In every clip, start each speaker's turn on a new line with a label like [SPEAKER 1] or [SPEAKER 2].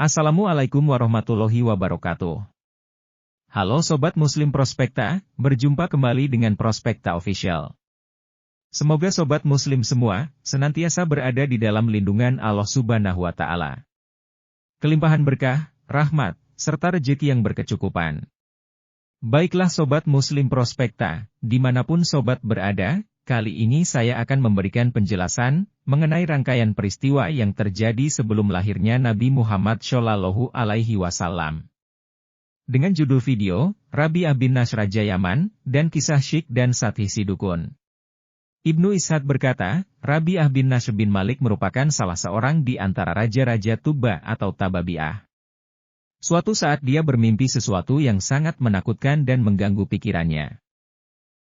[SPEAKER 1] Assalamualaikum warahmatullahi wabarakatuh. Halo Sobat Muslim Prospekta, berjumpa kembali dengan Prospekta Official. Semoga Sobat Muslim semua, senantiasa berada di dalam lindungan Allah Subhanahu wa Ta'ala. Kelimpahan berkah, rahmat, serta rejeki yang berkecukupan. Baiklah Sobat Muslim Prospekta, dimanapun Sobat berada, kali ini saya akan memberikan penjelasan mengenai rangkaian peristiwa yang terjadi sebelum lahirnya Nabi Muhammad Shallallahu Alaihi Wasallam. Dengan judul video, Rabi'ah bin Nasr Raja Yaman, dan kisah Syikh dan Sathi si Dukun. Ibnu Ishaq berkata, Rabi'ah bin Nasr bin Malik merupakan salah seorang di antara raja-raja Tuba atau Tababi'ah. Suatu saat dia bermimpi sesuatu yang sangat menakutkan dan mengganggu pikirannya.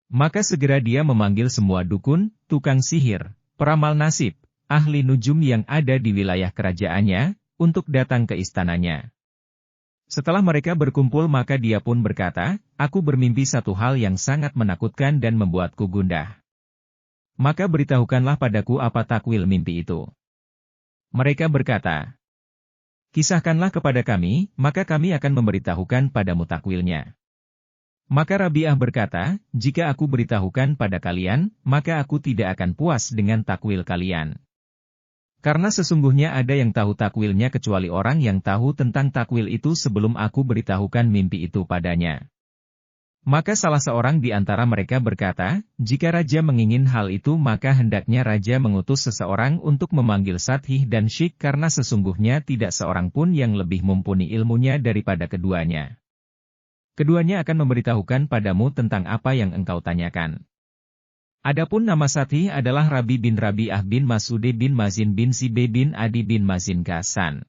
[SPEAKER 1] Maka segera dia memanggil semua dukun, tukang sihir, peramal nasib, ahli nujum yang ada di wilayah kerajaannya, untuk datang ke istananya. Setelah mereka berkumpul maka dia pun berkata, aku bermimpi satu hal yang sangat menakutkan dan membuatku gundah. Maka beritahukanlah padaku apa takwil mimpi itu. Mereka berkata, kisahkanlah kepada kami, maka kami akan memberitahukan padamu takwilnya. Maka Rabi'ah berkata, jika aku beritahukan pada kalian, maka aku tidak akan puas dengan takwil kalian. Karena sesungguhnya ada yang tahu takwilnya kecuali orang yang tahu tentang takwil itu sebelum aku beritahukan mimpi itu padanya. Maka salah seorang di antara mereka berkata, jika raja mengingin hal itu maka hendaknya raja mengutus seseorang untuk memanggil Sathi dan Syikh karena sesungguhnya tidak seorang pun yang lebih mumpuni ilmunya daripada keduanya. Keduanya akan memberitahukan padamu tentang apa yang engkau tanyakan. Adapun nama Sathi adalah Rabi bin Rabi'ah bin Masude bin Mazin bin Sibe bin Adi bin Mazin Ghassan.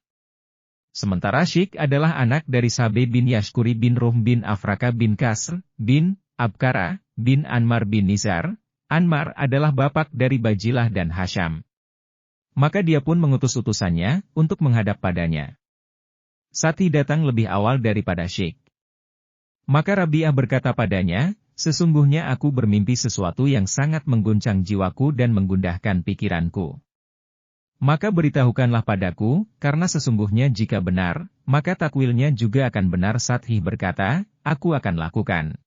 [SPEAKER 1] Sementara Syikh adalah anak dari Sabe bin Yashkuri bin Ruhm bin Afraka bin Kasr, bin Abkara, bin Anmar bin Nizar. Anmar adalah bapak dari Bajilah dan Hasham. Maka dia pun mengutus utusannya, untuk menghadap padanya. Sathi datang lebih awal daripada Syikh. Maka Rabi'ah berkata padanya, sesungguhnya aku bermimpi sesuatu yang sangat mengguncang jiwaku dan menggundahkan pikiranku. Maka beritahukanlah padaku, karena sesungguhnya jika benar, maka takwilnya juga akan benar. Sathi berkata, aku akan lakukan.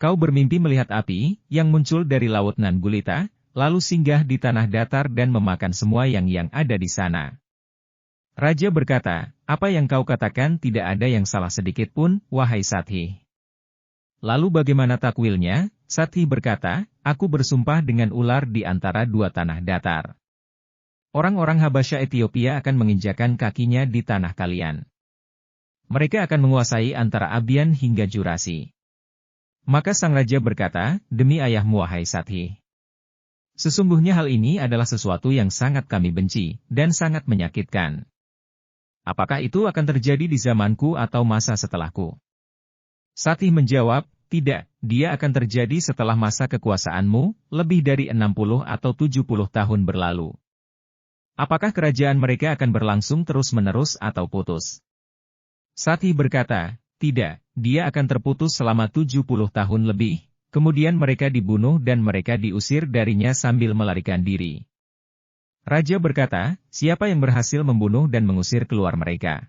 [SPEAKER 1] Kau bermimpi melihat api, yang muncul dari laut Nan Gulita, lalu singgah di tanah datar dan memakan semua yang ada di sana. Raja berkata, apa yang kau katakan tidak ada yang salah sedikit pun, wahai Sathi. Lalu bagaimana takwilnya? Sathi berkata, aku bersumpah dengan ular di antara dua tanah datar. Orang-orang Habasya Ethiopia akan menginjakan kakinya di tanah kalian. Mereka akan menguasai antara Abian hingga Jurasi. Maka sang raja berkata, demi ayahmu wahai Sathi. Sesungguhnya hal ini adalah sesuatu yang sangat kami benci, dan sangat menyakitkan. Apakah itu akan terjadi di zamanku atau masa setelahku? Sathi menjawab, tidak, dia akan terjadi setelah masa kekuasaanmu, lebih dari 60 atau 70 tahun berlalu. Apakah kerajaan mereka akan berlangsung terus-menerus atau putus? Sathi berkata, tidak, dia akan terputus selama 70 tahun lebih, kemudian mereka dibunuh dan mereka diusir darinya sambil melarikan diri. Raja berkata, siapa yang berhasil membunuh dan mengusir keluar mereka?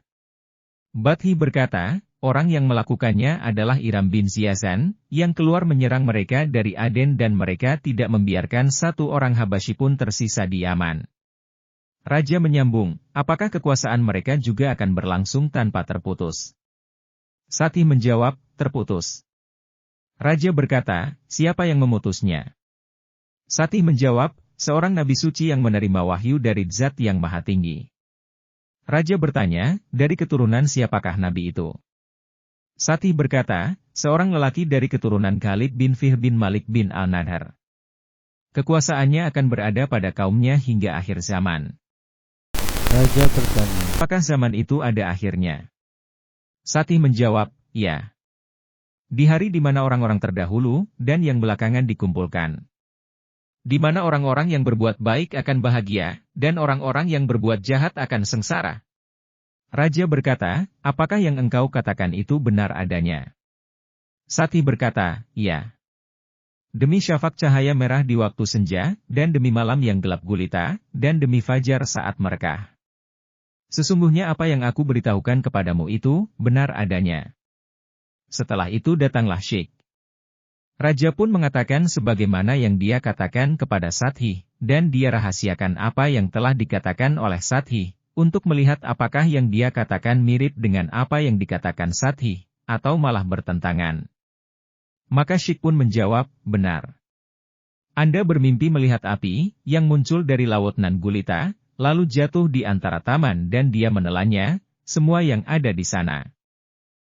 [SPEAKER 1] Bathi berkata, orang yang melakukannya adalah Iram bin Ziyazan, yang keluar menyerang mereka dari Aden dan mereka tidak membiarkan satu orang Habasyi pun tersisa di Yaman. Raja menyambung, apakah kekuasaan mereka juga akan berlangsung tanpa terputus? Sathi menjawab, terputus. Raja berkata, siapa yang memutusnya? Sathi menjawab, seorang nabi suci yang menerima wahyu dari Zat yang Maha Tinggi. Raja bertanya, dari keturunan siapakah nabi itu? Sathi berkata, seorang lelaki dari keturunan Khalid bin Fihr bin Malik bin Al-Nadhar. Kekuasaannya akan berada pada kaumnya hingga akhir zaman.
[SPEAKER 2] Raja bertanya,
[SPEAKER 1] apakah zaman itu ada akhirnya? Sathi menjawab, ya. Di hari di mana orang-orang terdahulu, dan yang belakangan dikumpulkan. Di mana orang-orang yang berbuat baik akan bahagia, dan orang-orang yang berbuat jahat akan sengsara. Raja berkata, apakah yang engkau katakan itu benar adanya? Sathi berkata, ya. Demi syafaq cahaya merah di waktu senja, dan demi malam yang gelap gulita, dan demi fajar saat merekah. Sesungguhnya apa yang aku beritahukan kepadamu itu, benar adanya. Setelah itu datanglah Syekh. Raja pun mengatakan sebagaimana yang dia katakan kepada Sathi, dan dia rahasiakan apa yang telah dikatakan oleh Sathi, untuk melihat apakah yang dia katakan mirip dengan apa yang dikatakan Sathi, atau malah bertentangan. Maka Syekh pun menjawab, benar. Anda bermimpi melihat api, yang muncul dari laut Nan Gulita, lalu jatuh di antara taman dan dia menelannya, semua yang ada di sana.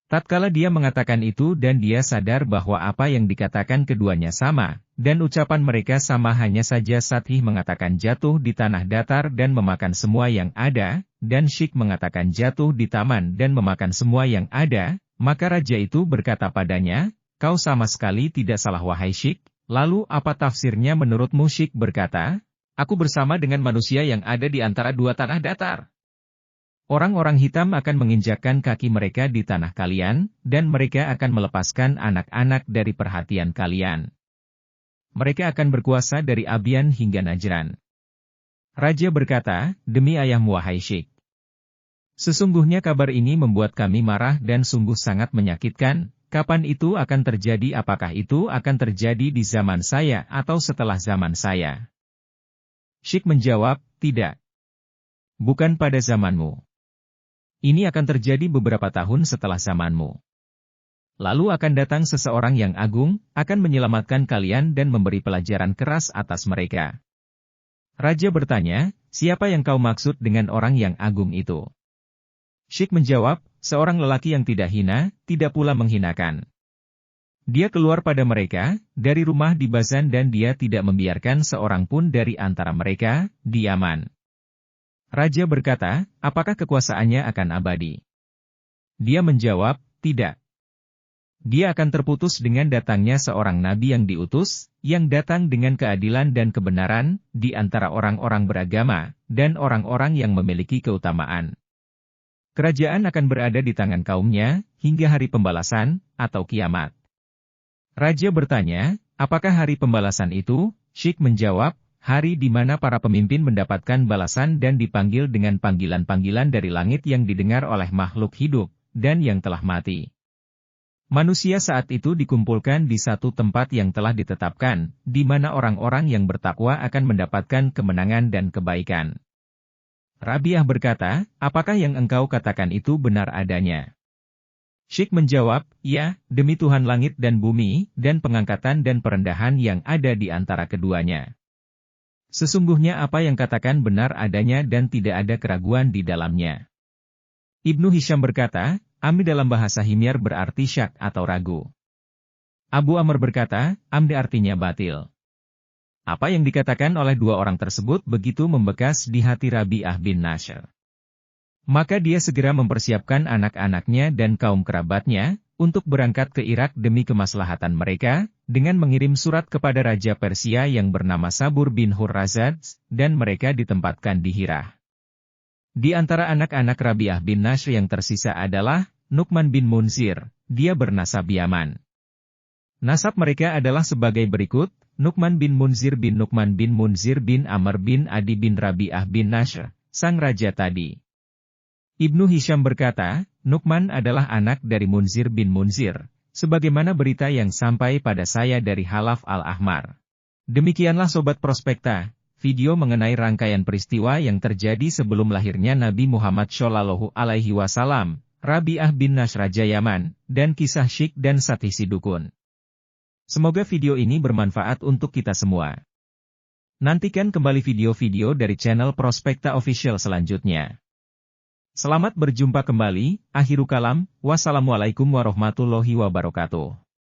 [SPEAKER 1] Tatkala dia mengatakan itu dan dia sadar bahwa apa yang dikatakan keduanya sama, dan ucapan mereka sama hanya saja Sathi mengatakan jatuh di tanah datar dan memakan semua yang ada, dan Syekh mengatakan jatuh di taman dan memakan semua yang ada, maka raja itu berkata padanya, kau sama sekali tidak salah wahai Syekh, lalu apa tafsirnya menurutmu? Syekh berkata, aku bersama dengan manusia yang ada di antara dua tanah datar. Orang-orang hitam akan menginjakkan kaki mereka di tanah kalian, dan mereka akan melepaskan anak-anak dari perhatian kalian. Mereka akan berkuasa dari Abian hingga Najran. Raja berkata, demi ayahmu wahai Syekh. Sesungguhnya kabar ini membuat kami marah dan sungguh sangat menyakitkan. Kapan itu akan terjadi? Apakah itu akan terjadi di zaman saya atau setelah zaman saya? Syekh menjawab, tidak. Bukan pada zamanmu. Ini akan terjadi beberapa tahun setelah zamanmu. Lalu akan datang seseorang yang agung, akan menyelamatkan kalian dan memberi pelajaran keras atas mereka. Raja bertanya, siapa yang kau maksud dengan orang yang agung itu? Syekh menjawab, seorang lelaki yang tidak hina, tidak pula menghinakan. Dia keluar pada mereka, dari rumah di Bazan dan dia tidak membiarkan seorang pun dari antara mereka, di Yaman. Raja berkata, apakah kekuasaannya akan abadi? Dia menjawab, tidak. Dia akan terputus dengan datangnya seorang nabi yang diutus, yang datang dengan keadilan dan kebenaran, di antara orang-orang beragama, dan orang-orang yang memiliki keutamaan. Kerajaan akan berada di tangan kaumnya, hingga hari pembalasan, atau kiamat. Raja bertanya, apakah hari pembalasan itu? Syekh menjawab, hari di mana para pemimpin mendapatkan balasan dan dipanggil dengan panggilan-panggilan dari langit yang didengar oleh makhluk hidup, dan yang telah mati. Manusia saat itu dikumpulkan di satu tempat yang telah ditetapkan, di mana orang-orang yang bertakwa akan mendapatkan kemenangan dan kebaikan. Rabi'ah berkata, apakah yang engkau katakan itu benar adanya? Syekh menjawab, ya, demi Tuhan langit dan bumi, dan pengangkatan dan perendahan yang ada di antara keduanya. Sesungguhnya apa yang katakan benar adanya dan tidak ada keraguan di dalamnya. Ibnu Hisham berkata, amdi dalam bahasa Himyar berarti syak atau ragu. Abu Amr berkata, amdi artinya batil. Apa yang dikatakan oleh dua orang tersebut begitu membekas di hati Rabi'ah bin Nashr. Maka dia segera mempersiapkan anak-anaknya dan kaum kerabatnya, untuk berangkat ke Irak demi kemaslahatan mereka, dengan mengirim surat kepada Raja Persia yang bernama Sabur bin Hurrazad, dan mereka ditempatkan di Hirah. Di antara anak-anak Rabi'ah bin Nashr yang tersisa adalah, Nu'man bin Munzir, dia bernasab Yaman. Nasab mereka adalah sebagai berikut, Nu'man bin Munzir bin Nu'man bin Munzir bin Amr bin Adi bin Rabi'ah bin Nashr, sang raja tadi. Ibnu Hisham berkata, Nu'man adalah anak dari Munzir bin Munzir, sebagaimana berita yang sampai pada saya dari Halaf al-Ahmar. Demikianlah Sobat Prospekta, video mengenai rangkaian peristiwa yang terjadi sebelum lahirnya Nabi Muhammad Shallallahu Alaihi Wasallam, Rabi'ah bin Nashr Raja Yaman, dan kisah Syekh dan Sathi si Dukun. Semoga video ini bermanfaat untuk kita semua. Nantikan kembali video-video dari channel Prospekta Official selanjutnya. Selamat berjumpa kembali, akhiru kalam, wassalamualaikum warahmatullahi wabarakatuh.